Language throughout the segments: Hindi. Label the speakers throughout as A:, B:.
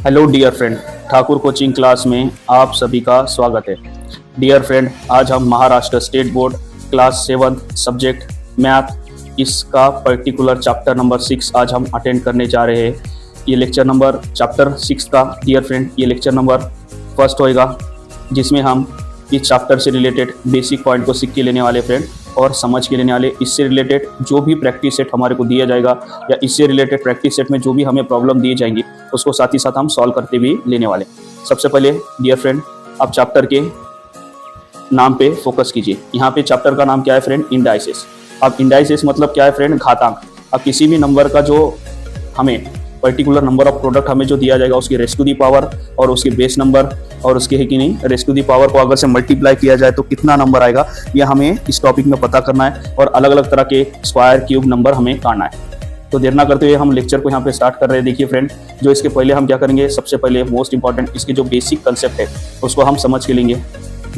A: Hello dear friend, Thakur coaching class में आप सभी का स्वागत है। डियर फ्रेंड, आज हम Maharashtra state board class 7 subject math इसका पर्टिकुलर चैप्टर नंबर 6 आज हम अटेंड करने जा रहे हैं। ये लेक्चर नंबर चैप्टर 6 का डियर फ्रेंड ये लेक्चर नंबर फर्स्ट होएगा, जिसमें हम इस चैप्टर से रिलेटेड बेसिक पॉइंट को सीख के लेने वाले फ्रेंड और समझ के लेने वाले। इससे रिलेटेड जो भी प्रैक्टिस सेट हमारे को दिया जाएगा या इससे रिलेटेड प्रैक्टिस सेट में जो भी हमें प्रॉब्लम दी जाएंगी उसको साथ ही साथ हम सॉल्व करते भी लेने वाले। सबसे पहले डियर फ्रेंड, आप चैप्टर के नाम पे फोकस कीजिए। यहाँ पे चैप्टर का नाम क्या है फ्रेंड? इंडाइसेस। अब इंडाइसेस मतलब क्या है फ्रेंड? घातांक। अब किसी भी नंबर का जो हमें पर्टिकुलर नंबर ऑफ प्रोडक्ट हमें जो दिया जाएगा उसकी रेस्ट टू दी पावर और उसके बेस नंबर और उसके है कि नहीं रेस्ट टू दी पावर को अगर से मल्टीप्लाई किया जाए तो कितना नंबर आएगा, ये हमें इस टॉपिक में पता करना है। और अलग अलग तरह के स्क्वायर क्यूब नंबर हमें काटना है। तो देर ना करते हुए हम लेक्चर को यहाँ पे स्टार्ट कर रहे हैं। देखिए फ्रेंड, जो इसके पहले हम क्या करेंगे, सबसे पहले मोस्ट इंपॉर्टेंट इसके जो बेसिक कंसेप्ट है उसको हम समझ के लेंगे।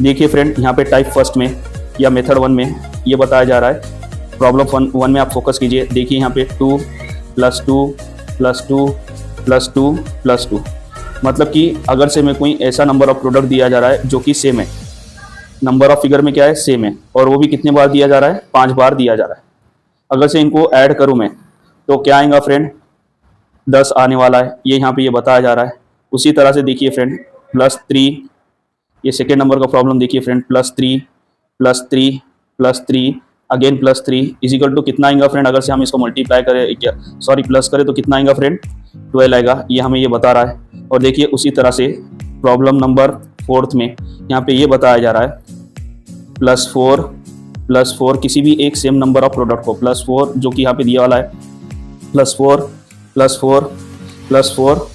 A: देखिए फ्रेंड, यहाँ पे टाइप फर्स्ट में या मेथड 1 में ये बताया जा रहा है। प्रॉब्लम 1 में आप फोकस कीजिए। देखिए यहाँ पे 2 + 2 + 2 + 2 + 2 मतलब कि अगर से मैं कोई ऐसा नंबर ऑफ प्रोडक्ट दिया जा रहा है जो कि सेम है, नंबर ऑफ फिगर में क्या है सेम है, और वो भी कितने बार दिया जा रहा है? 5 बार दिया जा रहा है। अगर से इनको ऐड करूं मैं तो क्या आएगा फ्रेंड? 10 आने वाला है, ये यहाँ पे ये बताया जा रहा है। उसी तरह से देखिए फ्रेंड +3, ये सेकेंड नंबर का प्रॉब्लम देखिए फ्रेंड, +3 + 3 + 3 अगेन +3 इजिकल टू कितना आएगा फ्रेंड? अगर से हम इसको मल्टीप्लाई करें प्लस करें तो कितना आएगा फ्रेंड? 12 आएगा। ये हमें ये बता रहा है। और देखिए उसी तरह से प्रॉब्लम नंबर 4 में यहाँ पे ये बताया जा रहा है +4 + 4 किसी भी एक सेम नंबर ऑफ प्रोडक्ट को +4 जो कि यहाँ पे दिया वाला है +4 + 4 + 4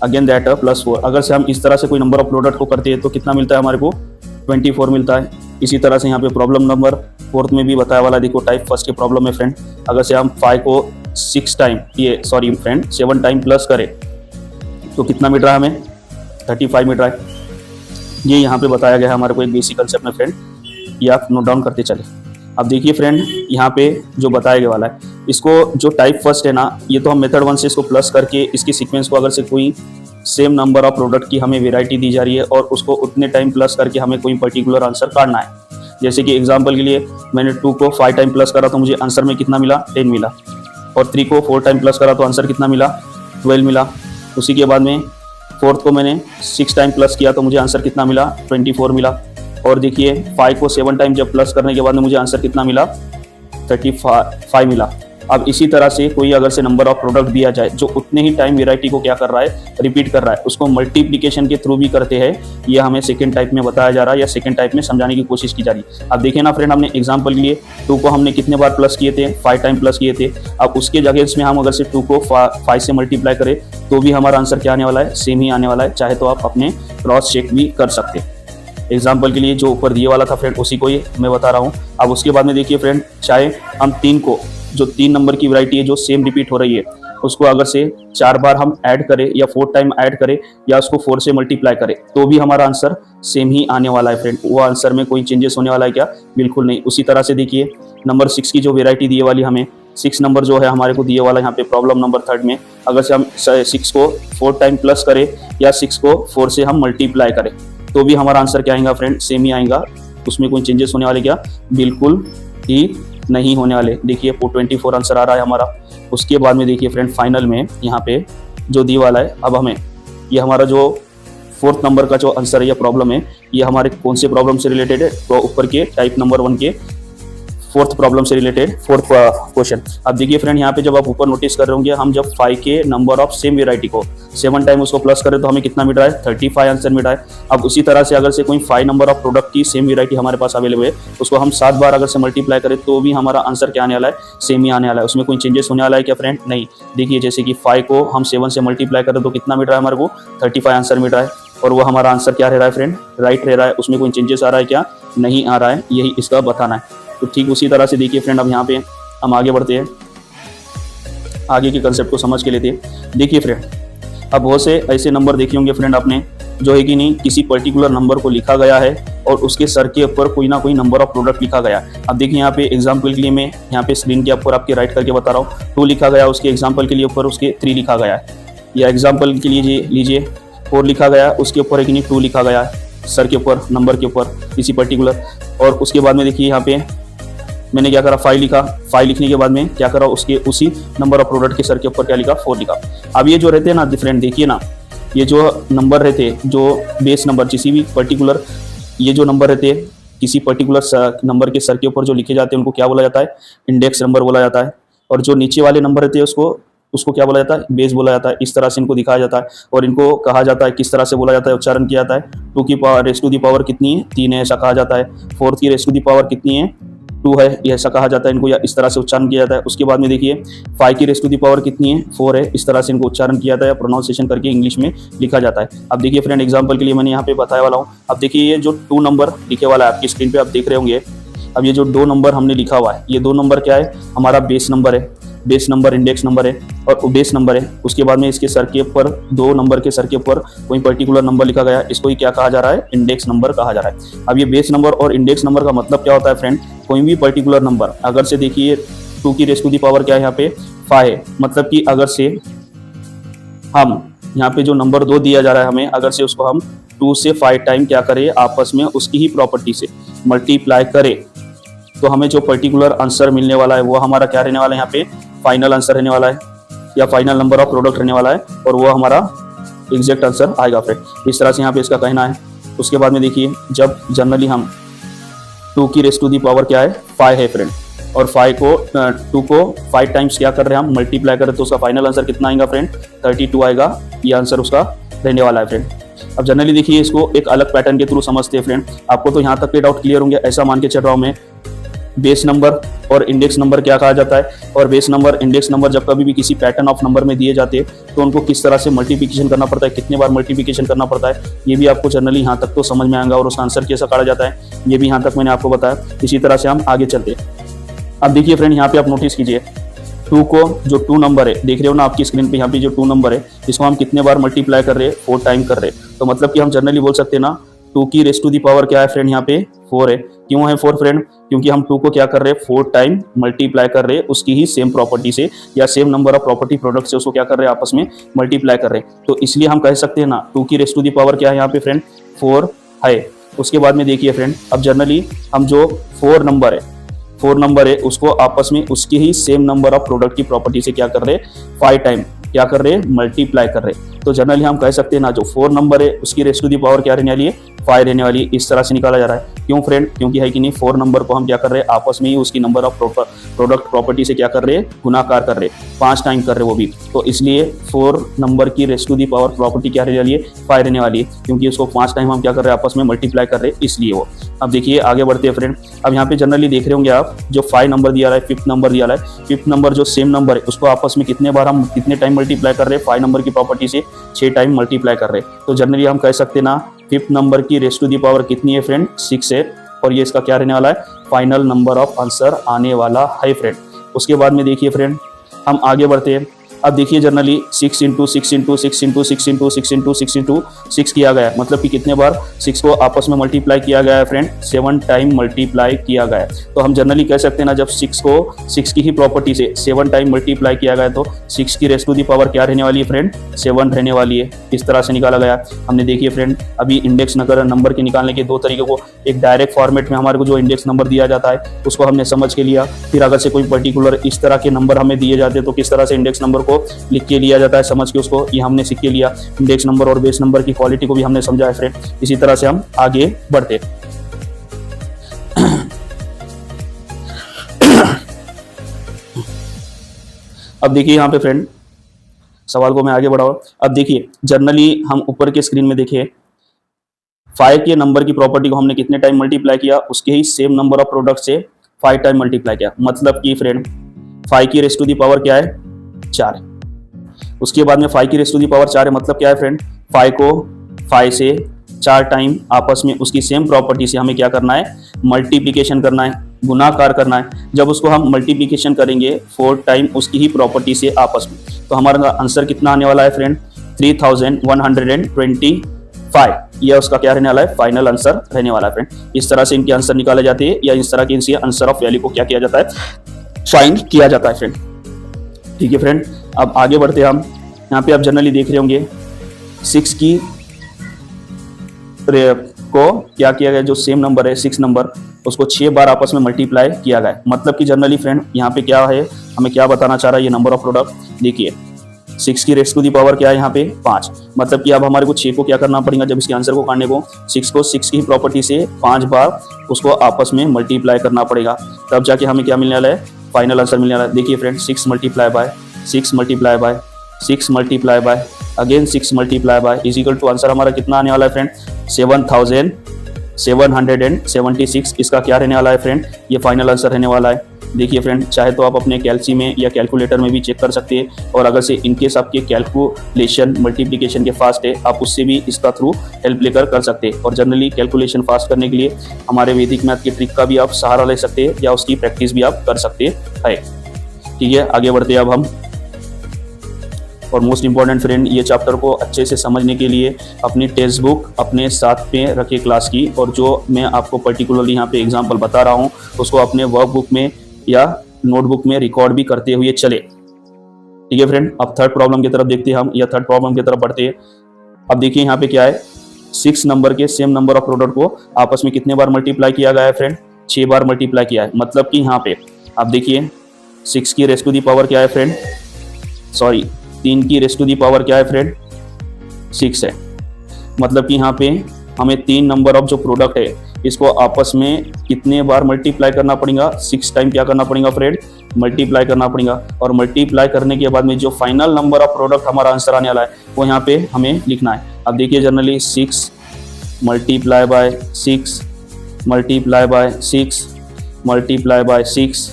A: अगेन दैट +4। अगर से हम इस तरह से कोई नंबर ऑफ प्रोडक्ट को करते हैं तो कितना मिलता है हमारे को? 24 मिलता है। इसी तरह से यहाँ पे प्रॉब्लम नंबर 4 में भी बताया वाला, देखो टाइप फर्स्ट के प्रॉब्लम में फ्रेंड, अगर से हम 5 को 7 टाइम प्लस करें तो कितना मिल रहा है हमें? 35 मिल रहा है। ये यहाँ पे बताया गया है हमारे को एक बेसिक कंसेप्ट में फ्रेंड, ये आप नोट डाउन करते चले। अब देखिए फ्रेंड, यहाँ पे जो बताया गया वाला है इसको जो टाइप फर्स्ट है ना, ये तो हम मेथड 1 से इसको प्लस करके इसकी सीक्वेंस को अगर से कोई सेम नंबर ऑफ प्रोडक्ट की हमें वेराइटी दी जा रही है और उसको उतने टाइम प्लस करके हमें कोई पर्टिकुलर आंसर काटना है। जैसे कि एग्जांपल के लिए मैंने 2 को 5 टाइम प्लस करा तो मुझे आंसर में कितना मिला? 10 मिला। और 3 को 4 टाइम प्लस करा तो आंसर कितना मिला? 12 मिला। उसी के बाद में 4th को मैंने 6 टाइम प्लस किया तो मुझे आंसर कितना मिला? 24 मिला। और देखिए 5 को 7 टाइम जब प्लस करने के बाद में मुझे आंसर कितना मिला? 35 मिला। अब इसी तरह से कोई अगर से नंबर ऑफ प्रोडक्ट दिया जाए जो उतने ही टाइम वेराइटी को क्या कर रहा है? रिपीट कर रहा है, उसको मल्टीप्लिकेशन के थ्रू भी करते हैं। ये हमें सेकंड टाइप में बताया जा रहा है या सेकंड टाइप में समझाने की कोशिश की जा रही है। अब देखिए ना फ्रेंड, हमने एग्जांपल के लिए 2 को हमने कितने बार प्लस किए थे? 5 टाइम प्लस किए थे। अब उसके जगह इसमें हम अगर से 2 को 5 से मल्टीप्लाई करें तो भी हमारा आंसर क्या आने वाला है? सेम ही आने वाला है। चाहे तो आप अपने क्रॉस चेक भी कर सकते हैं। एग्जाम्पल के लिए जो ऊपर दिए वाला था फ्रेंड उसी को ही मैं बता रहा हूँ। अब उसके बाद में देखिए फ्रेंड, चाहे हम 3 को जो 3 नंबर की वैरायटी है जो सेम रिपीट हो रही है उसको अगर से 4 बार हम ऐड करें या 4 टाइम ऐड करें या उसको 4 से मल्टीप्लाई करें तो भी हमारा आंसर सेम ही आने वाला है फ्रेंड। वो आंसर में कोई चेंजेस होने वाला है क्या? बिल्कुल नहीं। उसी तरह से देखिए नंबर 6 की जो वेराइटी दिए वाली हमें 6 नंबर जो है हमारे को दिए वाला यहाँ पे प्रॉब्लम नंबर 3 में, अगर से हम 6 को 4 टाइम प्लस करें या 6 को 4 से हम मल्टीप्लाई करें तो भी हमारा आंसर क्या आएगा फ्रेंड? सेम ही आएगा। उसमें कोई चेंजेस होने वाले क्या? बिल्कुल ही नहीं होने वाले। देखिए 24 आंसर आ रहा है हमारा। उसके बाद में देखिए फ्रेंड फाइनल में यहाँ पे जो दी वाला है, अब हमें ये हमारा जो 4th नंबर का जो आंसर है या प्रॉब्लम है ये हमारे कौन से प्रॉब्लम से रिलेटेड है? तो ऊपर के टाइप नंबर 1 के 4th प्रॉब्लम से रिलेटेड 4th क्वेश्चन। अब देखिए फ्रेंड, यहाँ पे जब आप ऊपर नोटिस कर रहे होंगे, हम जब 5 के नंबर ऑफ सेम वेराइटी को 7 टाइम उसको प्लस करें तो हमें कितना मिल रहा है? 35 आंसर मिल रहा है। अब उसी तरह से अगर से कोई 5 नंबर ऑफ प्रोडक्ट की सेम वेराइटी हमारे पास अवेलेबल है उसको हम 7 बार अगर से मल्टीप्लाई करें तो भी हमारा आंसर क्या आने वाला है? सेम ही आने वाला है। उसमें कोई चेंजेस होने वाला है क्या फ्रेंड? नहीं। देखिए जैसे कि 5 को हम 7 से मल्टीप्लाई करें तो कितना मिल रहा है हमारे को? 35 आंसर मिल रहा है। और वो हमारा आंसर क्या रह रहा है फ्रेंड? राइट रह रहा है। उसमें कोई चेंजेस आ रहा है क्या? नहीं आ रहा है। यही इसका बताना है। तो ठीक उसी तरह से देखिए फ्रेंड, अब यहाँ पे हम आगे बढ़ते हैं, आगे के कंसेप्ट को समझ के लेते हैं। देखिए फ्रेंड, अब बहुत से ऐसे नंबर देखे होंगे फ्रेंड आपने जो है कि नहीं किसी पर्टिकुलर नंबर को लिखा गया है और उसके सर के ऊपर कोई ना कोई नंबर ऑफ प्रोडक्ट लिखा गया। अब देखिए यहाँ पे एग्जांपल के लिए मैं यहाँ पे स्क्रीन के ऊपर आपके राइट करके बता रहा हूँ 2 लिखा गया, उसके एग्जांपल के लिए ऊपर उसके 3 लिखा गया है। या एग्जाम्पल के लिए लीजिए 4 लिखा गया, उसके ऊपर एक 2 लिखा गया है सर के ऊपर, नंबर के ऊपर किसी पर्टिकुलर, और उसके बाद में देखिए यहाँ पे मैंने क्या करा 5 लिखा, 5 लिखने के बाद में क्या करा उसके उसी नंबर ऑफ प्रोडक्ट के सर के ऊपर क्या लिखा 4 लिखा। अब ये जो रहते हैं ना डिफरेंट, देखिए ना ये जो नंबर रहते जो बेस नंबर किसी भी पर्टिकुलर, ये जो नंबर रहते किसी पर्टिकुलर नंबर के सर के ऊपर जो लिखे जाते हैं उनको क्या बोला जाता है, इंडेक्स नंबर बोला जाता है। और जो नीचे वाले नंबर रहते हैं उसको क्या बोला जाता है, बेस बोला जाता है। इस तरह से इनको दिखाया जाता है और इनको कहा जाता है, किस तरह से बोला जाता है, उच्चारण किया जाता है 2 की power raise to the power कितनी है 3 है, ऐसा कहा जाता है। 4 की रेस टू दी पावर कितनी है 2 है, ये ऐसा कहा जाता है इनको, या इस तरह से उच्चारण किया जाता है। उसके बाद में देखिए 5 की रेस टू दी पावर कितनी है 4 है, इस तरह से इनको उच्चारण किया जाता है, प्रोनाउंसिएशन करके इंग्लिश में लिखा जाता है। अब देखिए फ्रेंड एग्जांपल के लिए मैंने यहाँ पे बताया वाला हूँ। अब देखिए ये जो 2 नंबर लिखे वाला है आपकी स्क्रीन पे आप देख रहे होंगे। अब ये जो 2 नंबर हमने लिखा हुआ है, ये 2 नंबर क्या है, हमारा बेस नंबर है, बेस नंबर इंडेक्स नंबर है और बेस नंबर है। उसके बाद में इसके सर के ऊपर 2 नंबर के सर के ऊपर कोई पर्टिकुलर नंबर लिखा गया, इसको ही क्या कहा जा रहा है, इंडेक्स नंबर कहा जा रहा है। अब ये बेस नंबर और इंडेक्स नंबर का मतलब क्या होता है फ्रेंड, कोई भी पर्टिकुलर नंबर अगर से देखिए 2 की रेस टू दी पावर क्या है यहाँ पे 5 है, मतलब कि अगर से हम यहाँ पे जो नंबर 2 दिया जा रहा है हमें, अगर से उसको हम 2 से 5 टाइम क्या करें आपस में उसकी ही प्रॉपर्टी से मल्टीप्लाई करें, तो हमें जो पर्टिकुलर आंसर मिलने वाला है वो हमारा क्या रहने वाला है, यहाँ पे फाइनल आंसर रहने वाला है या फाइनल नंबर ऑफ प्रोडक्ट रहने वाला है और वो हमारा एग्जैक्ट आंसर आएगा फ्रेंड। इस तरह से यहाँ पे इसका कहना है। उसके बाद में देखिए जब जनरली हम 2 की रेस टू दी पावर क्या है 5 है फ्रेंड, और 2 को 5 टाइम्स क्या कर रहे हैं हम मल्टीप्लाई करें, तो उसका फाइनल आंसर कितना आएगा फ्रेंड 32 आएगा, ये आंसर उसका रहने वाला है फ्रेंड। अब जनरली देखिए इसको एक अलग पैटर्न के थ्रू समझते हैं फ्रेंड। आपको तो यहाँ तक के डाउट क्लियर होंगे, ऐसा मान के चल रहा हूँ मैं। बेस नंबर और इंडेक्स नंबर क्या कहा जाता है, और बेस नंबर इंडेक्स नंबर जब कभी भी किसी पैटर्न ऑफ नंबर में दिए जाते हैं तो उनको किस तरह से मल्टीप्लिकेशन करना पड़ता है, कितने बार मल्टीप्लिकेशन करना पड़ता है, ये भी आपको जनरली यहाँ तक तो समझ में आएगा और उसका आंसर कैसा काढ़ा जाता है ये भी यहाँ तक मैंने आपको बताया। इसी तरह से हम आगे चलते हैं। अब देखिए फ्रेंड यहाँ पे आप नोटिस कीजिए 2 को जो 2 नंबर है देख रहे हो ना आपकी स्क्रीन पे, यहाँ पे जो 2 नंबर है इसको हम कितने बार मल्टीप्लाई कर रहे हैं 4 टाइम कर रहे हैं। तो मतलब कि हम जनरली बोल सकते हैं ना 2 की रेस टू दी पावर क्या है फ्रेंड यहाँ पे 4 है। क्यों है 4 फ्रेंड, क्योंकि हम 2 को क्या कर रहे हैं 4 टाइम मल्टीप्लाई कर रहे हैं उसकी ही सेम प्रॉपर्टी से या same number of property product से उसको क्या कर रहे हैं आपस में मल्टीप्लाई कर रहे हैं। तो इसलिए हम कह सकते हैं ना 2 की रेस टू दी पावर क्या है यहाँ पे फ्रेंड 4 है। उसके बाद में देखिए फ्रेंड अब जनरली हम जो 4 नंबर है उसको आपस में उसकी ही सेम नंबर ऑफ प्रोडक्ट की प्रॉपर्टी से क्या कर रहे हैं 5 टाइम क्या कर रहे हैं मल्टीप्लाई कर रहे हैं। तो जनरली हम कह सकते हैं ना जो 4 नंबर है उसकी रेस टू दी पावर क्या रहने वाली है 5 रहने वाली है। इस तरह से निकाला जा रहा है। क्यों फ्रेंड, क्योंकि है कि नहीं 4 नंबर को हम क्या कर रहे हैं आपस में ही उसकी नंबर ऑफ प्रोडक्ट प्रॉपर्टी से क्या कर रहे हैं गुणाकार कर रहे हैं, 5 टाइम कर रहे हैं वो भी। तो इसलिए 4 नंबर की raise to the power property क्या रहने वाली है 5 रहने वाली है, क्योंकि उसको 5 टाइम हम क्या कर रहे हैं आपस में मल्टीप्लाई कर रहे हैं इसलिए वो। अब देखिए आगे बढ़ते हैं फ्रेंड। अब यहाँ पे जनरली देख रहे होंगे आप जो 5 नंबर दिया रहा है 5th नंबर दिया रहा है, 5th नंबर जो सेम नंबर है उसको आपस में कितने बार हम कितने टाइम मल्टीप्लाई कर रहे हैं 5 नंबर की प्रॉपर्टी से 6 टाइम मल्टीप्लाई कर रहे हैं। तो जनरली हम कह सकते हैं ना 5th नंबर की रेस टू दी पावर कितनी है फ्रेंड 6 है, और ये इसका क्या रहने वाला है फाइनल नंबर ऑफ आंसर आने वाला है फ्रेंड। उसके बाद में देखिए फ्रेंड हम आगे बढ़ते हैं। अब देखिए generally 6 into 6 into 6 into 6 into 6 into 6 into 6 किया गया है, मतलब कि कितने बार 6 को आपस में मल्टीप्लाई किया गया है फ्रेंड 7 टाइम मल्टीप्लाई किया गया है। तो हम जनरली कह सकते हैं ना जब 6 को 6 की ही प्रॉपर्टी से 7 टाइम मल्टीप्लाई किया गया है तो 6 की रेस टू दी पावर क्या रहने वाली है फ्रेंड 7 रहने वाली है। इस तरह से निकाला गया हमने। देखिए फ्रेंड अभी इंडेक्स नंबर के निकालने के 2 तरीके को, एक डायरेक्ट फॉर्मेट में हमारे को जो इंडेक्स नंबर दिया जाता है उसको हमने समझ के लिया, फिर अगर से कोई पर्टिकुलर इस तरह के नंबर हमें दिए जाते हैं तो किस तरह से इंडेक्स नंबर को लिख के लिया जाता है समझ के उसको, ये हमने सीख के लिया। इंडेक्स नंबर और बेस नंबर की क्वालिटी को भी हमने समझा है फ्रेंड। इसी तरह से हम आगे बढ़ते। अब देखिए यहाँ पे फ्रेंड सवाल को मैं आगे बढ़ाऊं। अब देखिए जनरली हम ऊपर के स्क्रीन में देखिए 5 के नंबर की प्रॉपर्टी को हमने कितने टाइम मल्टीप्लाई किया उसके ही सेम नंबर ऑफ प्रोडक्ट से 5 टाइम मल्टीप्लाई किया, मतलब कि फ्रेंड 5 की रेस टू दी पावर क्या है 4 है। उसके बाद में 5 की रेस टू दी पावर 4 है, मतलब क्या है फ्रेंड 5 को 5 से 4 टाइम आपस में उसकी सेम प्रॉपर्टी से हमें क्या करना है मल्टीप्लिकेशन करना है, गुणाकार करना है। जब उसको हम मल्टीप्लिकेशन करेंगे 4 टाइम उसकी ही प्रॉपर्टी से आपस में, तो हमारा आंसर कितना आने वाला है फ्रेंड 3125। यह उसका क्या रहने वाला है फाइनल आंसर रहने वाला है फ्रेंड। इस तरह से इनके आंसर निकाले जाते हैं या इस तरह के इनसे आंसर ऑफ वैल्यू को क्या किया जाता है फाइंड किया जाता है फ्रेंड। ठीक है फ्रेंड, अब आगे बढ़ते हैं हम। यहाँ पे आप जनरली देख रहे होंगे 6 की को क्या किया गया, जो सेम नंबर है 6 नंबर, उसको 6 बार आपस में मल्टीप्लाई किया गया। मतलब कि जनरली फ्रेंड यहाँ पे क्या है, हमें क्या बताना चाह रहा है ये नंबर ऑफ प्रोडक्ट। देखिए 6 की रेस्ट टू दी पावर क्या है यहाँ पे 5, मतलब कि अब हमारे को 6 को क्या करना पड़ेगा, जब इसके आंसर को काटने को 6 को 6 की प्रॉपर्टी से 5 बार उसको आपस में मल्टीप्लाई करना पड़ेगा, तब जाके हमें क्या मिलने वाला है, फाइनल आंसर मिलने वाला है। देखिए friend 6 multiply by 6 multiply by 6 multiply by again 6 multiply by is equal to answer हमारा कितना आने वाला है फ्रेंड, 7776। इसका क्या रहने वाला है फ्रेंड, ये फाइनल आंसर रहने वाला है। देखिए फ्रेंड, चाहे तो आप अपने कैलसी में या कैलकुलेटर में भी चेक कर सकते हैं, और अगर से इनकेस आपके कैलकुलेशन मल्टीप्लिकेशन के फास्ट है, आप उससे भी इसका थ्रू हेल्प लेकर कर सकते हैं। और जनरली कैलकुलेशन फास्ट करने के लिए हमारे वैदिक मैथ की ट्रिक का भी आप सहारा ले सकते हैं, या उसकी प्रैक्टिस भी आप कर सकते हैं। ठीक है, आगे बढ़ते हैं अब हम। और मोस्ट इंपॉर्टेंट फ्रेंड, ये चैप्टर को अच्छे से समझने के लिए अपनी टेक्स्ट बुक अपने साथ में रखे क्लास की, और जो मैं आपको पर्टिकुलरली यहाँ पे एग्जांपल बता रहा हूँ उसको अपने वर्कबुक में या नोटबुक में रिकॉर्ड भी करते हुए चले। ठीक है फ्रेंड, अब थर्ड प्रॉब्लम की तरफ देखते हैं हम, या थर्ड प्रॉब्लम की तरफ बढ़ते हैं। अब देखिए यहाँ पे क्या है, 6 नंबर के सेम नंबर ऑफ प्रोडक्ट को आपस में कितने बार मल्टीप्लाई किया गया है फ्रेंड, 6 बार मल्टीप्लाई किया है। मतलब कि यहाँ पे आप देखिए 6 की रेस्ट टू दी पावर क्या है फ्रेंड, 3 की रेस्ट टू दी पावर क्या है फ्रेंड, 6 है। मतलब कि यहाँ पे हमें 3 नंबर ऑफ जो प्रोडक्ट है इसको आपस में कितने बार मल्टीप्लाई करना पड़ेगा, 6 टाइम क्या करना पड़ेगा फ्रेंड, मल्टीप्लाई करना पड़ेगा। और मल्टीप्लाई करने के बाद में जो फाइनल नंबर ऑफ प्रोडक्ट हमारा आंसर आने वाला है वो यहाँ पे हमें लिखना है। अब देखिए generally 6 multiply by 6 multiply by 6 multiply by 6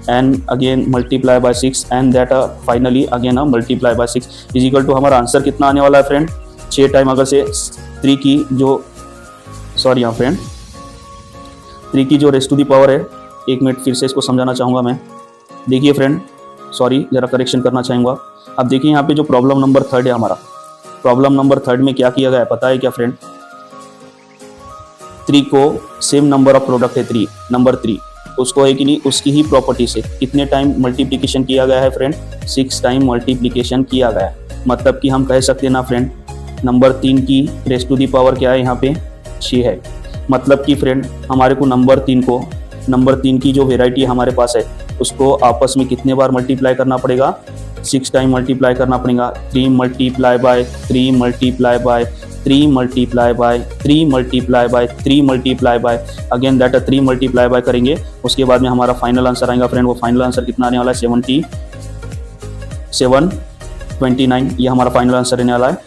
A: and again multiply by 6 and that finally again multiply by 6 is equal to हमारा आंसर कितना आने वाला है फ्रेंड, 6 टाइम अगर से 3 की जो यहाँ फ्रेंड 3 की जो रेस्ट टू दी पावर है, एक मिनट फिर से इसको समझाना चाहूँगा मैं। देखिए फ्रेंड, जरा करेक्शन करना चाहूँगा। अब देखिए यहाँ पे जो प्रॉब्लम नंबर 3 है हमारा, प्रॉब्लम नंबर 3 में क्या किया गया है पता है क्या फ्रेंड, 3 को सेम नंबर ऑफ प्रोडक्ट है 3 नंबर 3, उसको है कि नहीं उसकी ही प्रॉपर्टी से कितने टाइम मल्टीप्लिकेशन किया गया है फ्रेंड, 6 टाइम मल्टीप्लिकेशन किया गया है। मतलब कि हम कह सकते हैं ना फ्रेंड, नंबर 3 की रेस्ट टू दी पावर क्या है यहाँ पे 6 है। मतलब कि फ्रेंड हमारे को नंबर 3 की जो वेराइटी हमारे पास है उसको आपस में कितने बार मल्टीप्लाई करना पड़ेगा, 6 टाइम मल्टीप्लाई करना पड़ेगा। 3 multiply by 3 multiply by 3 multiply by 3 multiply by 3 multiply by again that 3 multiply by करेंगे, उसके बाद में हमारा फाइनल आंसर आएगा फ्रेंड। वो फाइनल आंसर कितना आने वाला है 729, ये हमारा फाइनल आंसर रहने वाला है,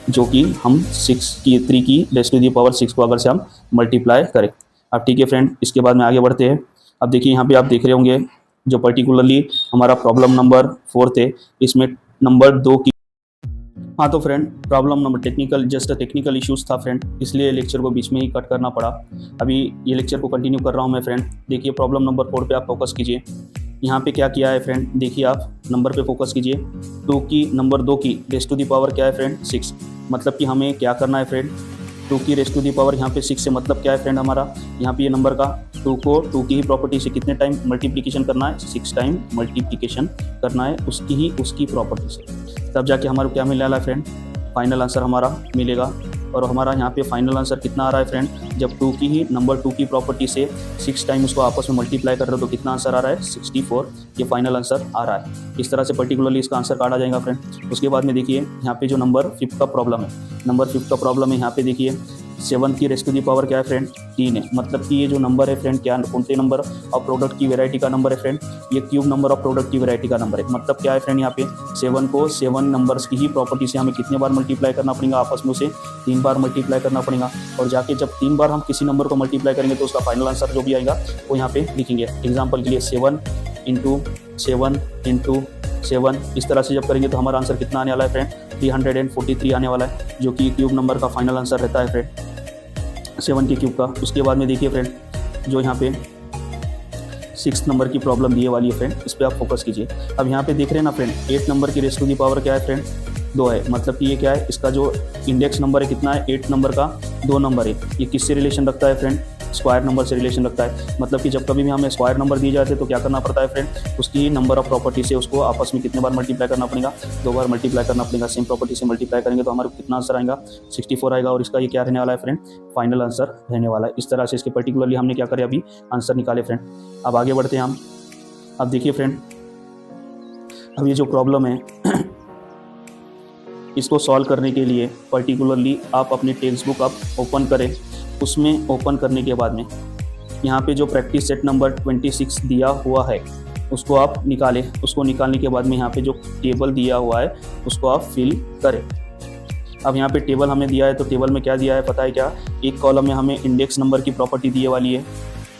A: जो कि हम 3 की रेस्ट टू दी पावर 6 को अगर से हम मल्टीप्लाई करें। अब ठीक है फ्रेंड, इसके बाद में आगे बढ़ते हैं। अब देखिए यहाँ पे आप देख रहे होंगे जो पर्टिकुलरली हमारा प्रॉब्लम नंबर 4 थे, इसमें नंबर 2 की हाँ तो friend problem number technical issues था फ्रेंड, इसलिए लेक्चर को बीच में ही कट करना पड़ा। अभी ये लेक्चर को कंटिन्यू कर रहा हूँ मैं फ्रेंड। देखिए प्रॉब्लम नंबर 4 पे आप फोकस कीजिए। यहाँ पे क्या किया है फ्रेंड, देखिए आप नंबर पे फोकस कीजिए। नंबर 2 की रेस्ट टू दी पावर क्या है फ्रेंड 6। मतलब कि हमें क्या करना है फ्रेंड, 2 की रेस्ट टू दी पावर यहाँ पे 6 से मतलब क्या है फ्रेंड, हमारा यहाँ पे ये नंबर का 2 को 2 की ही प्रॉपर्टी से कितने टाइम मल्टीप्लिकेशन करना है, 6 टाइम मल्टीप्लिकेशन करना है उसकी प्रॉपर्टी से, तब जाके हमारा क्या मिलने वाला है फ्रेंड, फाइनल आंसर हमारा मिलेगा। और हमारा यहाँ पे फाइनल आंसर कितना आ रहा है फ्रेंड, जब नंबर 2 की प्रॉपर्टी से 6 टाइम उसको आपस में मल्टीप्लाई कर रहे हो तो कितना आंसर आ रहा है 64, ये फाइनल आंसर आ रहा है। इस तरह से पर्टिकुलरली इसका आंसर काटा जाएगा फ्रेंड। उसके बाद में देखिए यहाँ पे जो नंबर 5 का प्रॉब्लम है, यहाँ पे देखिए 7 की रेस्ट टू दी पावर क्या है फ्रेंड 3 है। मतलब कि ये जो नंबर है फ्रेंड क्या कौन से नंबर ऑफ प्रोडक्ट की वैरायटी का नंबर है फ्रेंड, ये क्यूब नंबर ऑफ प्रोडक्ट की वैरायटी का नंबर है। मतलब क्या है फ्रेंड, यहाँ पे 7 को 7 नंबर्स की ही प्रॉपर्टी से हमें कितने बार मल्टीप्लाई करना पड़ेगा, आपस में उसे 3 बार मल्टीप्लाई करना पड़ेगा। और जाके जब 3 बार हम किसी नंबर को मल्टीप्लाई करेंगे तो उसका फाइनल आंसर जो भी आएगा वो यहाँ पे लिखेंगे। एग्जाम्पल के लिए 7 इंटू 7 इस तरह से जब करेंगे तो हमारा आंसर कितना आने वाला है फ्रेंड 343 आने वाला है, जो कि क्यूब नंबर का फाइनल आंसर रहता है फ्रेंड 7 के क्यूब का। उसके बाद में देखिए फ्रेंड जो यहाँ पे 6 नंबर की प्रॉब्लम दिए वाली है फ्रेंड, इस पर आप फोकस कीजिए। अब यहाँ पे देख रहे हैं ना फ्रेंड 8 नंबर की रेस्ट टू दी पावर क्या है फ्रेंड 2 है। मतलब कि ये क्या है, इसका जो इंडेक्स नंबर है कितना है 8 नंबर का 2 नंबर है। ये किससे रिलेशन रखता है फ्रेंड, स्क्वायर नंबर से रिलेशन रखता है। मतलब कि जब कभी भी हमें स्क्वायर नंबर दिए जाते हैं तो क्या करना पड़ता है फ्रेंड, उसकी नंबर ऑफ प्रॉपर्टी से उसको आपस में कितने बार मल्टीप्लाई करना पड़ेगा, 2 बार मल्टीप्लाई करना पड़ेगा। सेम प्रॉपर्टी से मल्टीप्लाई करेंगे तो हमारे को कितना आंसर आएगा, 64 आएगा। और इसका ये क्या रहने वाला है फ्रेंड, फाइनल आंसर रहने वाला है। इस तरह से इसके पर्टिकुलरली हमने क्या करे, अभी आंसर निकाले फ्रेंड। अब आगे बढ़ते हैं हम। अब देखिए फ्रेंड, अब ये जो प्रॉब्लम है इसको सॉल्व करने के लिए पर्टिकुलरली आप अपनी टेक्स्ट बुक आप ओपन करें। उसमें ओपन करने के बाद में यहाँ पे जो प्रैक्टिस सेट नंबर 26 दिया हुआ है उसको आप निकालें। उसको निकालने के बाद में यहाँ पे जो टेबल दिया हुआ है उसको आप फिल करें। अब यहाँ पे टेबल हमें दिया है तो टेबल में क्या दिया है पता है क्या, एक कॉलम में हमें इंडेक्स नंबर की प्रॉपर्टी दिए वाली है,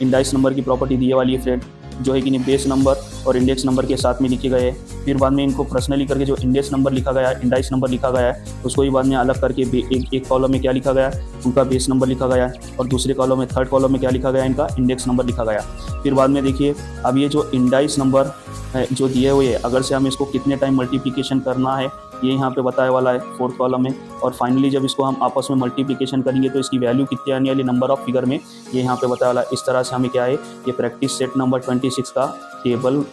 A: इंडाइस नंबर की प्रॉपर्टी दिए वाली है फ्रेंड, जो है कि नहीं बेस नंबर और इंडेक्स नंबर के साथ में लिखे गए हैं। फिर बाद में इनको पर्सनली करके जो इंडेक्स नंबर लिखा गया है, इंडाइस नंबर लिखा गया है, उसको ही बाद में अलग करके एक कॉलम में क्या लिखा गया है, उनका बेस नंबर लिखा गया है, और दूसरे कॉलम में थर्ड कॉलम में क्या लिखा गया है, इनका इंडेक्स नंबर लिखा गया। फिर बाद में देखिए अब ये जो इंडाइस नंबर है जो दिए हुए है, अगर से हमें इसको कितने टाइम मल्टीप्लिकेशन करना है ये यहाँ पे बताया वाला है फोर्थ कॉलम में। और फाइनली जब इसको हम आपस में मल्टीप्लिकेशन करेंगे तो इसकी वैल्यू कितनी आने वाली, नंबर ऑफ फिगर में, ये यहाँ पे बताया वाला है। इस तरह से हमें क्या है, ये प्रैक्टिस सेट नंबर 26 का टेबल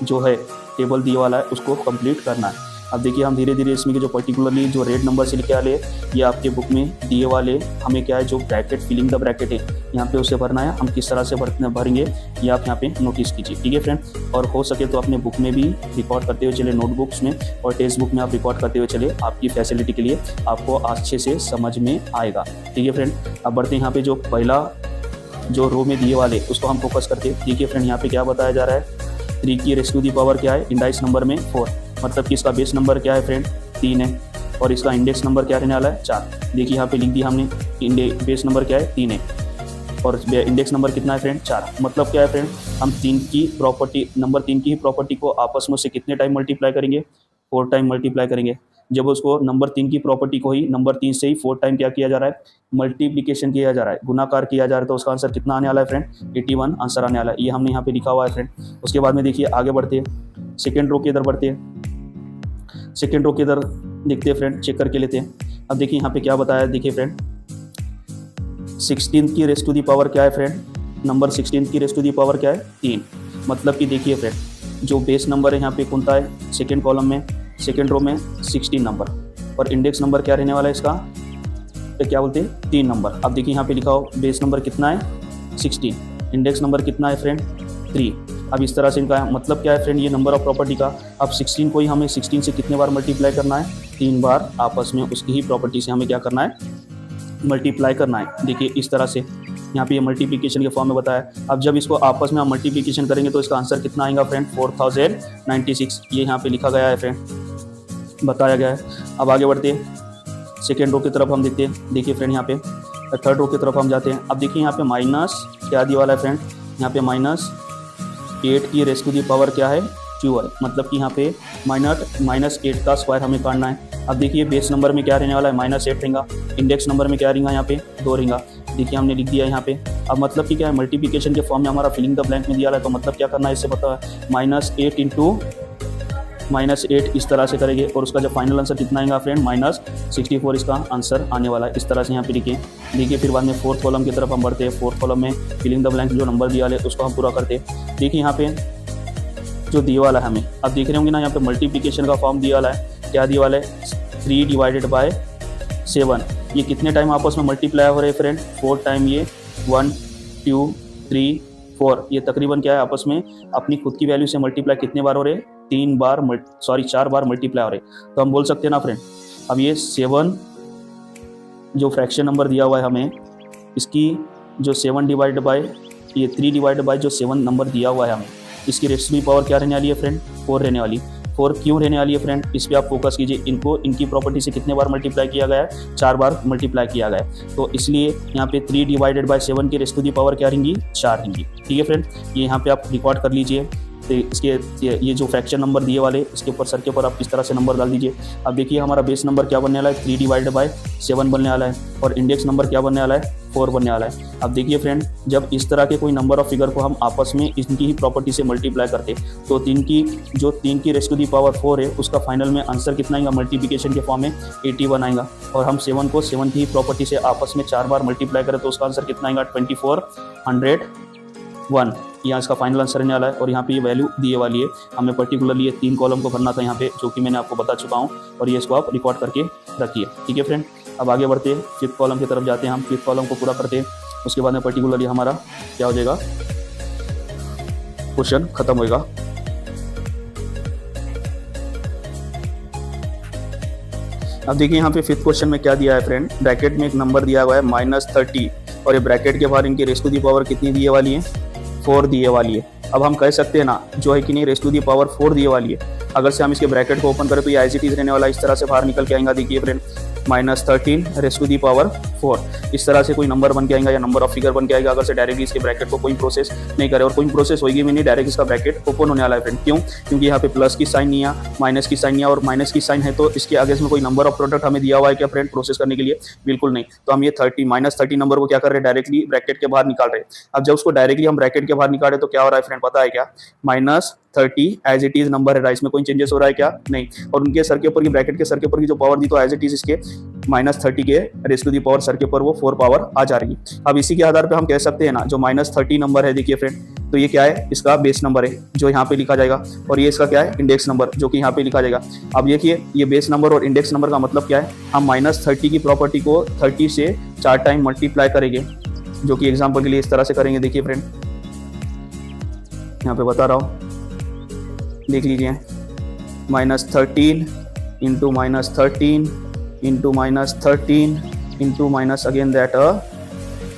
A: जो है, टेबल दिया वाला है उसको कंप्लीट करना है। अब देखिए हम धीरे धीरे इसमें के जो पर्टिकुलरली जो रेड नंबर से लिखे वाले ये आपके बुक में दिए वाले हमें क्या है, जो ब्रैकेट फिलिंग द ब्रैकेट है यहाँ पे उसे भरना है। हम किस तरह से भरेंगे ये आप यहाँ पे नोटिस कीजिए, ठीक है फ्रेंड। और हो सके तो अपने बुक में भी रिकॉर्ड करते हुए चले, नोटबुक्स में और टेक्स्ट बुक में आप रिकॉर्ड करते हुए चले, आपकी फैसिलिटी के लिए आपको अच्छे से समझ में आएगा, ठीक है फ्रेंड। अब बढ़ते हैं यहाँ पे जो पहला जो रो में दिए वाले उसको हम फोकस करते हैं। देखिए फ्रेंड यहाँ पे क्या बताया जा रहा है, 3 की रेज़ टू दी पावर क्या है, इंडाइस नंबर में 4, मतलब कि इसका बेस नंबर क्या है फ्रेंड 3 है, और इसका इंडेक्स नंबर क्या रहने वाला है 4। देखिए यहाँ पे लिख दिया हमने, बेस नंबर क्या है 3 है और इंडेक्स नंबर कितना है फ्रेंड 4। मतलब क्या है फ्रेंड, हम 3 की प्रॉपर्टी, नंबर 3 की ही प्रॉपर्टी को आपस में से कितने टाइम मल्टीप्लाई करेंगे, 4 टाइम मल्टीप्लाई करेंगे। जब उसको नंबर 3 की प्रॉपर्टी को ही नंबर 3 से ही 4 टाइम क्या किया जा रहा है, मल्टीप्लिकेशन किया जा रहा है, गुणाकार किया जा रहा है, तो उसका आंसर कितना आने वाला है फ्रेंड 81 आंसर आने वाला है। ये हमने यहाँ पे लिखा हुआ है फ्रेंड। उसके बाद में देखिए आगे बढ़ते हैं, सेकेंड रो के इधर बढ़ते हैं। सेकेंड रो के इधर देखते हैं फ्रेंड, चेक करके लेते हैं। अब देखिए यहाँ पे क्या बताया, देखिए फ्रेंड 16 की रेज़ टू दी पावर क्या है फ्रेंड, नंबर 16 की रेज़ टू दी पावर क्या है 3। मतलब कि देखिए फ्रेंड जो बेस नंबर है यहाँ पे कौन सा है, सेकेंड कॉलम में, सेकेंड रो में 16 नंबर, और इंडेक्स नंबर क्या रहने वाला है इसका, तो क्या बोलते हैं 3 नंबर। अब देखिए यहाँ पे लिखा हो बेस नंबर कितना है 16, इंडेक्स नंबर कितना है फ्रेंड 3। अब इस तरह से इनका मतलब क्या है फ्रेंड, ये नंबर ऑफ प्रॉपर्टी का, अब 16 को ही हमें 16 से कितने बार मल्टीप्लाई करना है, 3 बार आपस में उसकी ही प्रॉपर्टी से हमें क्या करना है, मल्टीप्लाई करना है। देखिए इस तरह से यहाँ पे ये मल्टीप्लिकेशन के फॉर्म में बताया। अब जब इसको आपस में हम मल्टीप्लिकेशन करेंगे तो इसका आंसर कितना आएगा फ्रेंड 4096, ये यहाँ पे लिखा गया है फ्रेंड, बताया गया है। अब आगे बढ़ते हैं, सेकेंड रो की तरफ हम देखते हैं। देखिए फ्रेंड यहाँ पे थर्ड रो की तरफ हम जाते हैं। अब देखिए यहाँ पे माइनस क्या दिया वाला है फ्रेंड, यहाँ पे -8 की रेज़ टू दी पावर क्या है 12, मतलब कि यहाँ पे -8 का स्क्वायर हमें काटना है। अब देखिए बेस नंबर में क्या रहने वाला है -8 रहेगा, इंडेक्स नंबर में क्या रहेगा यहाँ पे 2 रहेगा। देखिए हमने लिख दिया यहाँ पे। अब मतलब कि क्या है, मल्टीप्लिकेशन के फॉर्म में हमारा फिलिंग द ब्लैंक में दिया है, तो मतलब क्या करना है इससे पता है, -8 इंटू -8 इस तरह से करेंगे, और उसका जो फाइनल आंसर कितना आएगा फ्रेंड -64 इसका आंसर आने वाला है। इस तरह से यहाँ पे लिखिए। देखिए फिर बाद में फोर्थ कॉलम की तरफ हम बढ़ते हैं। फोर्थ कॉलम में फिलिंग द ब्लैंक जो नंबर दिया है उसको हम पूरा करते हैं। देखिए यहाँ पे जो दिया वाला है हमें, अब देख रहे होंगे ना यहाँ पे मल्टीप्लिकेशन का फॉर्म दिया वाला है, क्या दिया वाला है 3 डिवाइडेड बाय 7। ये कितने टाइम आपस में मल्टीप्लाई हो रहे हैं फ्रेंड 4 टाइम, ये 1 2 3 4, ये तकरीबन क्या है आपस में अपनी खुद की वैल्यू से मल्टीप्लाई कितने बार हो रहे हैं 4 बार मल्टीप्लाई हो रहे। तो हम बोल सकते हैं ना फ्रेंड, अब ये 7 जो फ्रैक्शन नंबर दिया हुआ है हमें, इसकी जो 7 डिवाइड बाय ये 3 डिवाइड बाय जो 7 नंबर दिया हुआ है हमें, इसकी रेज़ टू दी पावर क्या रहने वाली है फ्रेंड 4 रहने वाली। 4 क्यों रहने वाली है फ्रेंड, इस पर आप फोकस कीजिए। इनको इनकी प्रॉपर्टी से कितने बार मल्टीप्लाई किया गया है 4 बार मल्टीप्लाई किया गया है, तो इसलिए यहाँ पे 3 डिवाइडेड बाय 7 की रेज़ टू दी पावर क्या रहेंगी 4 रहेंगी। ठीक है फ्रेंड, ये यहाँ पे आप रिकॉर्ड कर लीजिए। तो ये जो फ्रैक्शन नंबर दिए वाले इसके ऊपर सर के ऊपर आप इस तरह से नंबर डाल दीजिए। अब देखिए हमारा बेस नंबर क्या बनने वाला है, 3/7 बनने वाला है, और इंडेक्स नंबर क्या बनने वाला है, 4 बनने वाला है। अब देखिए फ्रेंड, जब इस तरह के कोई नंबर ऑफ फिगर को हम आपस में इनकी ही प्रॉपर्टी से मल्टीप्लाई करते तो 3 की रेज़ टू दी पावर 4 है उसका फाइनल में आंसर कितना आएगा, मल्टीप्लिकेशन के फॉर्म में 81 आएगा। और हम 7 को 7 की ही प्रॉपर्टी से आपस में 4 बार मल्टीप्लाई करें तो उसका आंसर कितना आएगा, 2401। यहाँ इसका फाइनल आंसर रहने वाला है। और यहाँ पे ये वैल्यू दिए वाली है, हमें पर्टिकुलरली ये 3 कॉलम को भरना था यहाँ पे, जो कि मैंने आपको बता चुका हूँ, और ये इसको आप रिकॉर्ड करके रखिए। ठीक है फ्रेंड, अब आगे बढ़ते हैं, 5th कॉलम की तरफ जाते हैं। हम 5th कॉलम को पूरा करते हैं, उसके बाद में पर्टिकुलरली हमारा क्या हो जाएगा, क्वेश्चन खत्म होएगा। अब देखिए यहाँ पे 5th क्वेश्चन में क्या दिया है फ्रेंड, ब्रैकेट में एक नंबर दिया हुआ है -30, और ये ब्रैकेट के बाहर इनकी रेज़ टू दी पावर कितनी दिए वाली है, 4 दिए वाली है। अब हम कह सकते हैं ना जो है कि नहीं, रेज़ टू दी पावर 4 दिए वाली है, अगर से हम इसके ब्रैकेट को ओपन करें तो ये एज इट इज रहने वाला इस तरह से बाहर निकल के आएगा। देखिए friend, -13 raise to the power 4 इस तरह से कोई नंबर बन के आएगा या नंबर ऑफ फिगर बन के आएगा, अगर से डायरेक्टली इसके ब्रैकेट को कोई प्रोसेस नहीं करे, और कोई प्रोसेस होगी भी नहीं, डायरेक्ट इसका ब्रैकेट ओपन होने वाला है फ्रेंड। क्यों? क्योंकि यहाँ पे प्लस की साइन नहीं है, माइनस की साइन नहीं है, और माइनस की साइन है तो इसके आगे में कोई नंबर ऑफ प्रोडक्ट हमें दिया हुआ है क्या फ्रेंड प्रोसेस करने के लिए, बिल्कुल नहीं। तो हम ये -30 नंबर को क्या कर रहे हैं, डायरेक्टली ब्रैकेट के बाहर निकाल रहे हैं। अब जब उसको डायरेक्टली हम ब्रैकेट के बाहर निकाल रहे तो क्या हो रहा है फ्रेंड, पता है क्या, -30 एज इट इज नंबर है, इसमें कोई चेंजेस हो रहा है क्या, नहीं। और उनके सर के ऊपर की ब्रैकेट के सर के ऊपर की जो पावर दी तो एज इट इज इसके -30 के रेज़ टू दी पावर सर के ऊपर वो 4 पावर आ जा रही है। अब इसी के आधार पे हम कह सकते हैं ना, जो -30 नंबर है देखिए फ्रेंड, तो ये क्या है, इसका बेस नंबर है जो यहाँ पे लिखा जाएगा, और ये इसका क्या है, इंडेक्स नंबर जो कि यहाँ पे लिखा जाएगा। अब देखिए ये बेस नंबर और इंडेक्स नंबर का मतलब क्या है, हम -30 की प्रॉपर्टी को 30 से 4 टाइम मल्टीप्लाई करेंगे, जो कि एग्जाम्पल के लिए इस तरह से करेंगे। देखिए फ्रेंड, यहाँ पे बता रहा हूँ, देख लीजिए, -13 into -13 into -13 into minus again that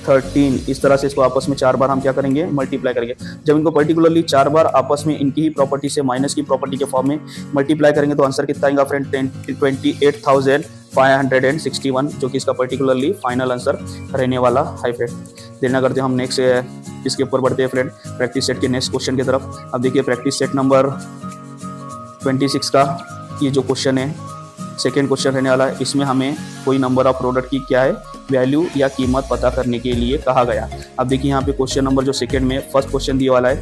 A: 13, इस तरह से इसको आपस में 4 बार हम क्या करेंगे, मल्टीप्लाई करेंगे। जब इनको पर्टिकुलरली 4 बार आपस में इनकी ही प्रॉपर्टी से माइनस की प्रॉपर्टी के फॉर्म में मल्टीप्लाई करेंगे तो आंसर कितना आएगा फ्रेंड, 28,561, जो कि इसका पर्टिकुलरली फाइनल आंसर रहने वाला है फ्रेंड। देना करते हैं हम नेक्स्ट इसके ऊपर बढ़ते हैं फ्रेंड, प्रैक्टिस सेट के नेक्स्ट क्वेश्चन की तरफ। अब देखिए प्रैक्टिस सेट नंबर 26 का ये जो क्वेश्चन है, सेकेंड क्वेश्चन रहने वाला है। इसमें हमें कोई नंबर ऑफ प्रोडक्ट की क्या है, वैल्यू या कीमत पता करने के लिए कहा गया। अब देखिए यहाँ पे क्वेश्चन नंबर जो सेकेंड में फर्स्ट क्वेश्चन दिया वाला है,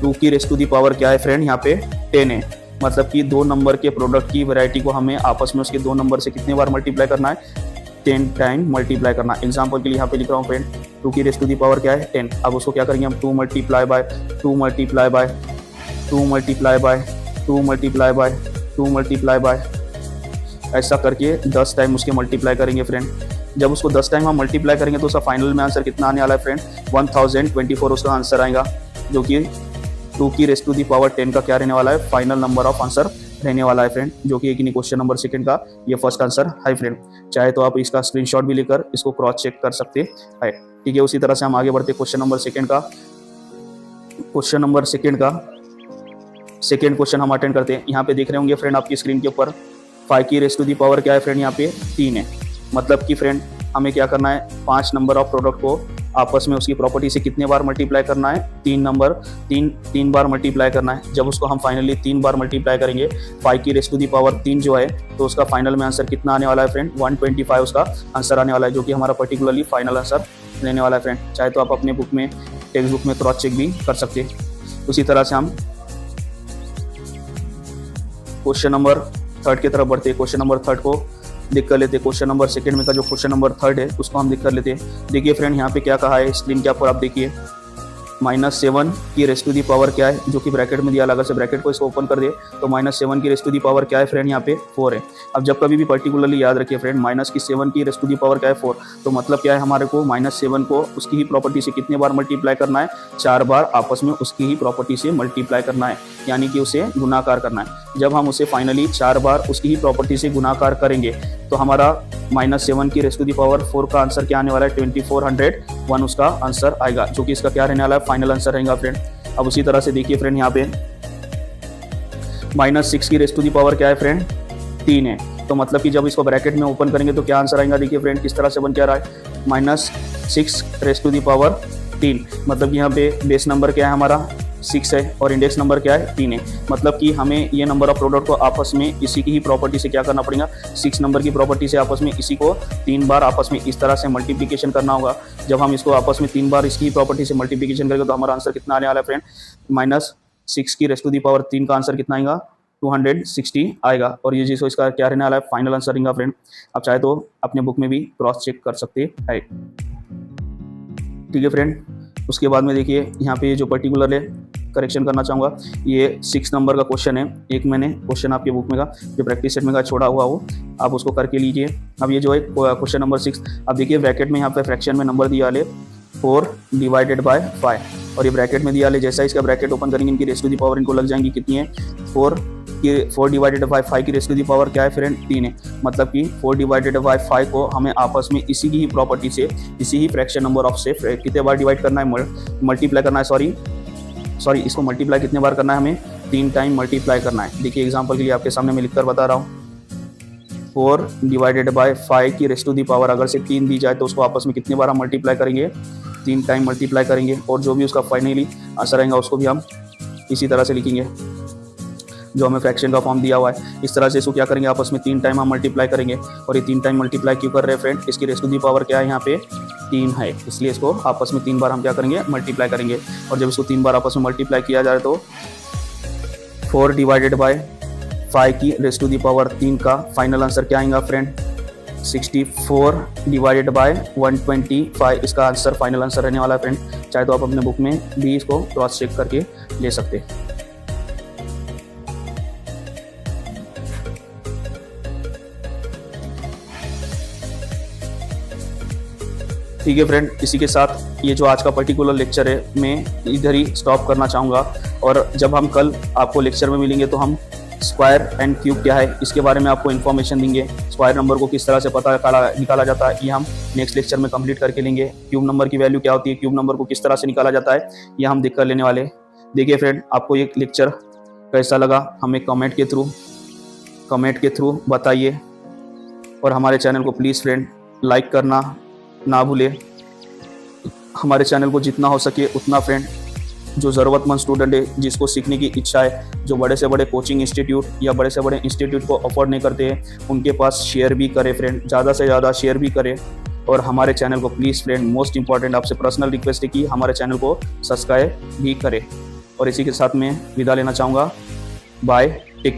A: 2 की रेज़ टू दी पावर क्या है फ्रेंड, यहाँ पे 10 है। मतलब कि 2 नंबर के प्रोडक्ट की वैरायटी को हमें आपस में उसके 2 नंबर से कितने बार मल्टीप्लाई करना है, 10 टाइम मल्टीप्लाई करना। एग्जाम्पल के लिए यहाँ पे लिख रहा हूँ फ्रेंड, 2 की रेज़ टू दी पावर क्या है, 10। अब उसको क्या करेंगे हम, 2 multiply by 2 multiply by 2 multiply by 2 multiply by 2 multiply by, ऐसा करके 10 टाइम उसके मल्टीप्लाई करेंगे फ्रेंड। जब उसको 10 टाइम हम मल्टीप्लाई करेंगे तो उसका फाइनल में आंसर कितना आने वाला है फ्रेंड, 1024 उसका आंसर आएगा, जो कि 2 की रेज़ टू दी पावर 10 का क्या रहने वाला है, फाइनल नंबर ऑफ आंसर रहने वाला है फ्रेंड, जो कि एक ही क्वेश्चन नंबर सेकंड का ये फर्स्ट आंसर है फ्रेंड। चाहे तो आप इसका स्क्रीनशॉट भी लेकर इसको क्रॉस चेक कर सकते हैं। ठीक है, उसी तरह से हम आगे बढ़ते क्वेश्चन नंबर सेकंड का। क्वेश्चन नंबर सेकंड का सेकंड क्वेश्चन हम अटेंड करते हैं। यहाँ पे देख रहे होंगे फ्रेंड आपकी स्क्रीन के ऊपर, 5 की रेज़ टू दी पावर क्या है फ्रेंड, यहाँ पे 3 है। मतलब कि फ्रेंड हमें क्या करना है, 5 नंबर ऑफ प्रोडक्ट को आपस में उसकी प्रॉपर्टी से कितने बार मल्टीप्लाई करना है, 3 बार मल्टीप्लाई करना है। जब उसको हम फाइनली 3 बार मल्टीप्लाई करेंगे, 5 की रेज़ टू दी पावर 3 जो है, तो उसका फाइनल में आंसर कितना आने वाला है फ्रेंड, 125 उसका आंसर आने वाला है, जो कि हमारा पर्टिकुलरली फाइनल आंसर रहने वाला है फ्रेंड। चाहे तो आप अपने बुक में, टेक्स्ट बुक में क्रॉस चेक भी कर सकते हैं। उसी तरह से हम क्वेश्चन नंबर थर्ड की तरफ बढ़ते हैं। क्वेश्चन नंबर थर्ड को देख कर लेते हैं। क्वेश्चन नंबर सेकंड में का जो क्वेश्चन नंबर थर्ड है उसको हम देख कर लेते हैं। देखिए फ्रेंड यहाँ पे क्या कहा है, स्क्रीन के ऊपर आप देखिए, -7 की रेज़ टू दी पावर क्या है, जो कि ब्रैकेट में दिया लगा से ब्रैकेट को इसको ओपन कर दे तो -7 की रेज़ टू दी पावर क्या है फ्रेंड, यहाँ पे 4 है। अब जब कभी भी पर्टिकुलरली याद रखिए फ्रेंड, -7 की रेज़ टू दी पावर क्या है, 4, तो मतलब क्या है, हमारे को -7 को उसकी ही प्रॉपर्टी से कितने बार मल्टीप्लाई करना है, 4 बार आपस में उसकी ही प्रॉपर्टी से मल्टीप्लाई करना है, यानी कि उसे गुणाकार करना है। जब हम उसे फाइनली 4 बार उसकी ही प्रॉपर्टी से गुणाकार करेंगे तो हमारा -7 की रेज़ टू दी पावर 4 का आंसर क्या आने वाला है, 2401 उसका आंसर आएगा, जो कि इसका क्या रहने वाला है, फाइनल आंसर रहेगा फ्रेंड। अब उसी तरह से देखिए फ्रेंड यहाँ पे -6 की रेज़ टू दी पावर क्या है फ्रेंड, 3 है। तो मतलब कि जब इसको ब्रैकेट में ओपन करेंगे तो क्या आंसर आएगा, देखिए फ्रेंड किस तरह से बन क्या रहा है, -6 रेज़ टू दी पावर 3। मतलब यहाँ पे बेस नंबर क्या है हमारा 6 है और इंडेक्स नंबर क्या है 3 है। मतलब कि हमें ये नंबर ऑफ प्रोडक्ट को आपस में इसी की ही प्रॉपर्टी से क्या करना पड़ेगा, 6 नंबर की प्रॉपर्टी से आपस में इसी को 3 बार आपस में इस तरह से मल्टीप्लिकेशन करना होगा। जब हम इसको आपस में 3 बार इसकी प्रॉपर्टी से मल्टीप्लिकेशन करेंगे तो हमारा आंसर कितना आने वाला है फ्रेंड, -6 की रेज़ टू दी पावर 3 का आंसर कितना आएगा, 260 आएगा। और ये जिसको इसका क्या रहने वाला है, फाइनल आंसर रहेगा फ्रेंड। आप चाहे तो अपने बुक में भी क्रॉस चेक कर सकते हैं। ठीक है फ्रेंड, उसके बाद में देखिए यहाँ पे जो पर्टिकुलर है करेक्शन करना चाहूँगा, ये 6 नंबर का क्वेश्चन है। एक मैंने क्वेश्चन आपके बुक में का जो प्रैक्टिस सेट में का छोड़ा हुआ हो, आप उसको करके लीजिए। अब ये जो है क्वेश्चन नंबर 6, अब देखिए ब्रैकेट में यहाँ पे फ्रैक्शन में नंबर दिया ले 4 डिवाइडेड बाय 5 और ये ब्रैकेट में दिया ले, जैसा इसका ब्रैकेट ओपन करेंगे इनकी रेज़ टू दी पावर इनको लग जाएंगी कितनी है, 4 डिवाइडेड बाय 5 की रेज़ टू दी पावर क्या है फ्रेंड, 3 है। मतलब कि 4 डिवाइडेड बाय 5 को हमें आपस में इसी की ही प्रॉपर्टी से, इसी ही फ्रैक्शन नंबर ऑफ से कितने बार डिवाइड करना है, मल्टीप्लाई करना है, सॉरी इसको मल्टीप्लाई कितने बार करना है, हमें 3 टाइम मल्टीप्लाई करना है। देखिए एग्जांपल के लिए आपके सामने मैं लिखकर बता रहा हूँ, 4 डिवाइडेड बाय 5 की रेज़ टू दी पावर अगर से 3 दी जाए तो उसको आपस में कितने बार हम मल्टीप्लाई करेंगे, 3 टाइम मल्टीप्लाई करेंगे। और जो भी उसका फाइनली आंसर आएगा उसको भी हम इसी तरह से लिखेंगे जो हमें फ्रैक्शन का फॉर्म दिया हुआ है। इस तरह से इसको क्या करेंगे, आपस में 3 टाइम हम मल्टीप्लाई करेंगे। और ये 3 टाइम मल्टीप्लाई क्यों कर रहे हैं फ्रेंड, इसकी रेज़ टू दी पावर क्या है, यहाँ पे 3 है, इसलिए इसको आपस में 3 बार हम क्या करेंगे, मल्टीप्लाई करेंगे। और जब इसको 3 बार आपस में मल्टीप्लाई किया जाए तो 4 डिवाइडेड बाय 5 की रेज़ टू दी पावर 3 का फाइनल आंसर क्या आएगा फ्रेंड, 64 डिवाइडेड बाय 125 इसका आंसर फाइनल आंसर रहने वाला है फ्रेंड। चाहे तो आप अपने बुक में भी इसको क्रॉस चेक करके ले सकते हैं। ठीक है फ्रेंड, इसी के साथ ये जो आज का पर्टिकुलर लेक्चर है मैं इधर ही स्टॉप करना चाहूँगा। और जब हम कल आपको लेक्चर में मिलेंगे तो हम स्क्वायर एंड क्यूब क्या है इसके बारे में आपको इन्फॉर्मेशन देंगे। स्क्वायर नंबर को किस तरह से निकाला जाता है ये हम नेक्स्ट लेक्चर में कंप्लीट करके लेंगे। क्यूब नंबर की वैल्यू क्या होती है, क्यूब नंबर को किस तरह से निकाला जाता है ये हम देख कर लेने वाले। देखिए फ्रेंड, आपको ये लेक्चर कैसा लगा हमें कमेंट के थ्रू बताइए। और हमारे चैनल को प्लीज़ फ्रेंड लाइक करना ना भूले। हमारे चैनल को जितना हो सके उतना फ्रेंड जो ज़रूरतमंद स्टूडेंट है, जिसको सीखने की इच्छा है, जो बड़े से बड़े कोचिंग इंस्टीट्यूट या बड़े से बड़े इंस्टीट्यूट को अफोर्ड नहीं करते हैं, उनके पास शेयर भी करें फ्रेंड, ज़्यादा से ज़्यादा शेयर भी करें। और हमारे चैनल को प्लीज़ फ्रेंड, मोस्ट इंपॉर्टेंट आपसे पर्सनल रिक्वेस्ट है कि हमारे चैनल को सब्सक्राइब भी करें। और इसी के साथ मैं विदा लेना चाहूँगा। Bye, take care.